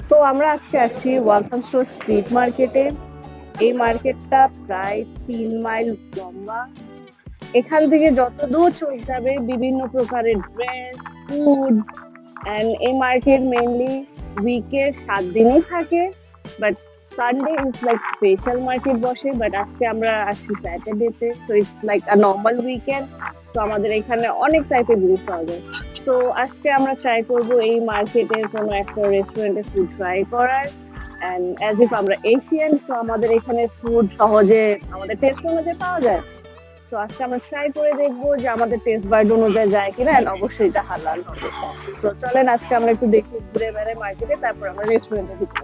তো আমরা আজকে আসছি ওয়ালথম স্টোর স্ট্রিট মার্কেটে। এই মার্কেটটা প্রায় 3 মাইল লম্বা। এখান থেকে যত দূর চোখ যাবে বিভিন্ন প্রকারের ড্রেস, ফুড এন্ড এই মার্কেট মেইনলি উইকের 7 দিনই থাকে। But Sunday is like special market বসে, বাট আজকে আমরা আসছি স্যাটারডেতে, so it's like a normal weekend. তো আমাদের এখানে অনেক টাইপের জিনিস পাওয়া যায়। তো আজকে আমরা ট্রাই করব এই মার্কেটের কোনো একটা রেস্টুরেন্টে ফুড ট্রাই করার। এন্ড অ্যাজ ইফ আমরা এশিয়ান, তো আমাদের এখানে ফুড সহজে আমাদের টেস্ট অনুযায়ী পাওয়া যায়। তো আজকে আমরা ট্রাই করে দেখবো যে আমাদের টেস্ট বার্ড অনুযায়ী যায় কিনা, and অবশ্যই এটা হালাল হবে। তো চলেন আজকে আমরা একটু দেখি, ঘুরে বেড়াই মার্কেটে, তারপর আমরা রেস্টুরেন্টে ঢুকবো।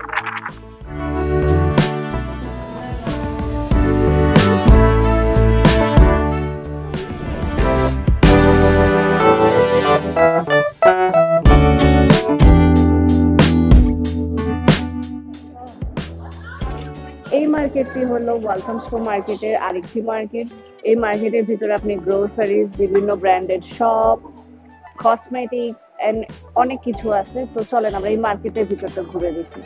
এই মার্কেটটি হলো ওয়ালথম স্টোর মার্কেটের আরেকটি মার্কেট। এই মার্কেটের ভিতরে আপনি গ্রোসারিজ, বিভিন্ন ব্র্যান্ডেড শপ, কসমেটিক্স এন্ড অনেক কিছু আছে। তো চলেন আমরা এই মার্কেটের ভিতরটা ঘুরে দেখি।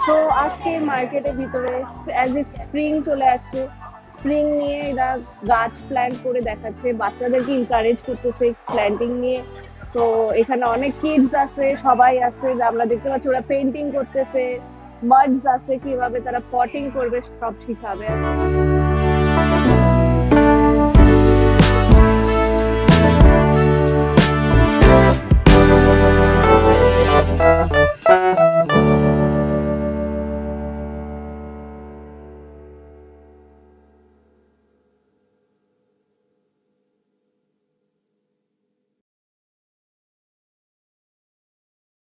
সো আজকে মার্কেটের ভিতরে অ্যাজ ইফ স্প্রিং চলে আসছে, স্প্রিং নিয়ে এরা গাছ প্ল্যান্ট করে দেখাচ্ছে, বাচ্চাদেরকে ইনকারেজ করতেছে প্ল্যান্টিং নিয়ে। সো এখানে অনেক কিডস আছে, সবাই আছে, যা আমরা দেখতে পাচ্ছি ওরা পেন্টিং করতেছে, মাডস আছে, কিভাবে তারা পটিং করবে সব শিখাবে।